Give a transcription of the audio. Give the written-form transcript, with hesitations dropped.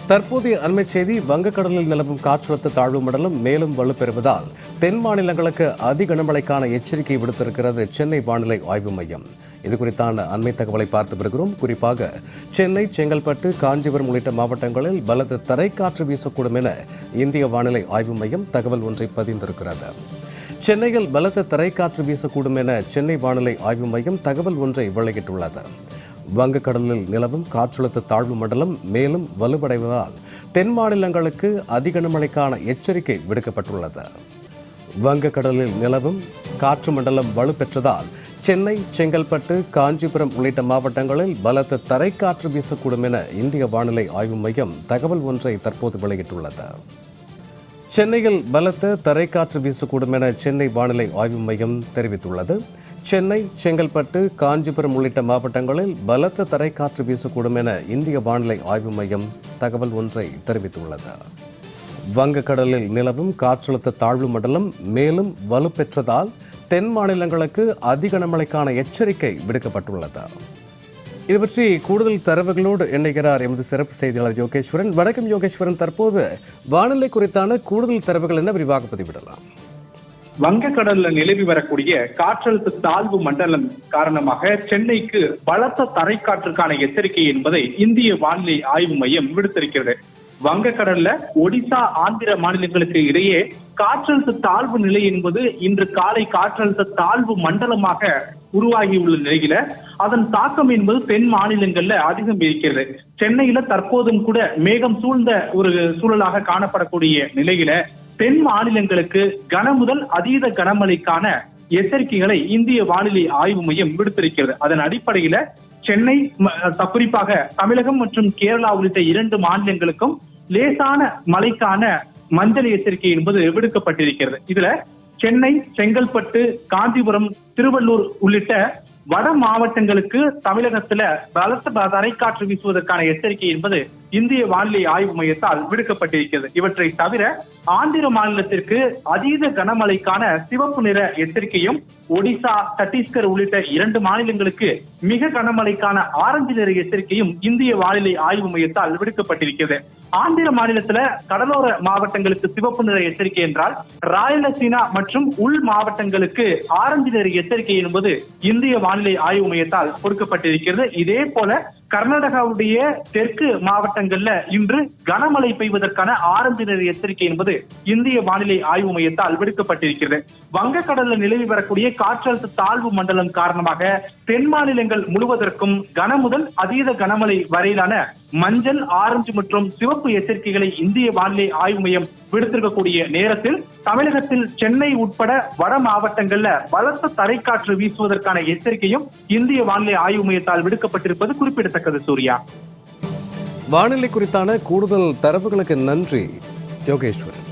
தற்போதைய அண்மை செய்தி, வங்கக்கடலில் நிலவும் காற்றழுத்த தாழ்வு மண்டலம் மேலும் வலுப்பெறுவதால் தென் மாநிலங்களுக்கு அதி கனமழைக்கான எச்சரிக்கை விடுத்திருக்கிறது சென்னை வானிலை ஆய்வு மையம். இது குறித்தான அண்மை தகவலை பார்த்து வருகிறோம். குறிப்பாக சென்னை, செங்கல்பட்டு, காஞ்சிபுரம் உள்ளிட்ட மாவட்டங்களில் பலத்த தரைக்காற்று வீசக்கூடும் என இந்திய வானிலை ஆய்வு மையம் தகவல் ஒன்றை பதிந்திருக்கிறது. சென்னையில் பலத்த தரைக்காற்று வீசக்கூடும் என சென்னை வானிலை ஆய்வு மையம் தகவல் ஒன்றை வெளியிட்டுள்ளது. வங்கக்கடலில் நிலவும் காற்றழுத்த தாழ்வு மண்டலம் மேலும் வலுவடைவதால் தென் மாநிலங்களுக்கு அதி கனமழைக்கான எச்சரிக்கை விடுக்கப்பட்டுள்ளது. வங்கக்கடலில் நிலவும் காற்று மண்டலம் வலுப்பெற்றதால் சென்னை, செங்கல்பட்டு, காஞ்சிபுரம் உள்ளிட்ட மாவட்டங்களில் பலத்த தரைக்காற்று வீசக்கூடும் என இந்திய வானிலை ஆய்வு மையம் தகவல் ஒன்றை தற்போது வெளியிட்டுள்ளது. சென்னையில் பலத்த தரைக்காற்று வீசக்கூடும் என சென்னை வானிலை ஆய்வு மையம் தெரிவித்துள்ளது. சென்னை, செங்கல்பட்டு, காஞ்சிபுரம் உள்ளிட்ட மாவட்டங்களில் பலத்த தரைக்காற்று வீசக்கூடும் என இந்திய வானிலை ஆய்வு மையம் தகவல் ஒன்றை தெரிவித்துள்ளது. வங்கக்கடலில் நிலவும் காற்றழுத்த தாழ்வு மண்டலம் மேலும் வலுப்பெற்றதால் தென் மாநிலங்களுக்கு அதி கனமழைக்கான எச்சரிக்கை விடுக்கப்பட்டுள்ளது. இது பற்றி கூடுதல் தரவுகளோடு இணைகிறார் எமது சிறப்பு செய்தியாளர் யோகேஸ்வரன். வணக்கம் யோகேஸ்வரன், தற்போது வானிலை குறித்தான கூடுதல் தரவுகள் என்ன, விரிவாக பதிவிடலாம்? வங்கக்கடல்ல நிலவி வரக்கூடிய காற்றழுத்த தாழ்வு மண்டலம் காரணமாக சென்னைக்கு பலத்த தரைக்காற்றுக்கான எச்சரிக்கை என்பதை இந்திய வானிலை ஆய்வு மையம் விடுத்திருக்கிறது. வங்கக்கடல்ல ஒடிசா, ஆந்திர மாநிலங்களுக்கு இடையே காற்றழுத்த தாழ்வு நிலை என்பது இன்று காலை காற்றழுத்த தாழ்வு மண்டலமாக உருவாகியுள்ள நிலையில அதன் தாக்கம் என்பது தென் மாநிலங்கள்ல அதிகம் இருக்கிறது. சென்னையில தற்போதும் கூட மேகம் சூழ்ந்த ஒரு சூழலாக காணப்படக்கூடிய நிலையில தென் மாநிலங்களுக்கு கனமுதல் அதீத கனமழைக்கான எச்சரிக்கைகளை இந்திய வானிலை ஆய்வு மையம் விடுத்திருக்கிறது. அதன் அடிப்படையில சென்னை, குறிப்பாக தமிழகம் மற்றும் கேரளா உள்ளிட்ட 2 மாநிலங்களுக்கும் லேசான மழைக்கான மஞ்சள் எச்சரிக்கை என்பது விடுக்கப்பட்டிருக்கிறது. இதுல சென்னை, செங்கல்பட்டு, காஞ்சிபுரம், திருவள்ளூர் உள்ளிட்ட வட மாவட்டங்களுக்கு தமிழகத்துல பலத்த தரைக்காற்று வீசுவதற்கான எச்சரிக்கை என்பது இந்திய வானிலை ஆய்வு மையத்தால் விடுக்கப்பட்டிருக்கிறது. இவற்றை தவிர ஆந்திர மாநிலத்திற்கு அதீத கனமழைக்கான சிவப்பு நிற எச்சரிக்கையும், ஒடிசா, சத்தீஸ்கர் உள்ளிட்ட 2 மாநிலங்களுக்கு மிக கனமழைக்கான ஆரஞ்சு நிற எச்சரிக்கையும் இந்திய வானிலை ஆய்வு மையத்தால் விடுக்கப்பட்டிருக்கிறது. ஆந்திர மாநிலத்துல கடலோர மாவட்டங்களுக்கு சிவப்பு நிற எச்சரிக்கை என்றால், ராயலசீனா மற்றும் உள் மாவட்டங்களுக்கு ஆரஞ்சு நிற எச்சரிக்கை என்பது இந்திய வானிலை ஆய்வு மையத்தால் கொடுக்கப்பட்டிருக்கிறது. இதே போல கர்நாடகாவுடைய தெற்கு மாவட்டங்கள்ல இன்று கனமழை பெய்வதற்கான ஆரஞ்சு நிற எச்சரிக்கை என்பது இந்திய வானிலை ஆய்வு மையத்தால் விடுக்கப்பட்டிருக்கிறது. வங்கக்கடலில் நிலவி வரக்கூடிய காற்றழுத்த தாழ்வு மண்டலம் காரணமாக தென் மாநிலங்கள் முழுவதற்கும் கனமுதல் அதீத கனமழை வரையிலான மஞ்சள், ஆரஞ்சு மற்றும் சிவப்பு எச்சரிக்கைகளை இந்திய வானிலை ஆய்வு மையம் விடுத்திருக்கக்கூடிய நேரத்தில் தமிழகத்தில் சென்னை உட்பட வட மாவட்டங்கள்ல பலத்த தரைக்காற்று வீசுவதற்கான எச்சரிக்கையும் இந்திய வானிலை ஆய்வு மையத்தால் விடுக்கப்பட்டிருப்பது குறிப்பிடத்தக்கது. சூர்யா, வானிலை குறித்தான கூடுதல் தரவுகளுக்கு நன்றி யோகேஸ்வரன்.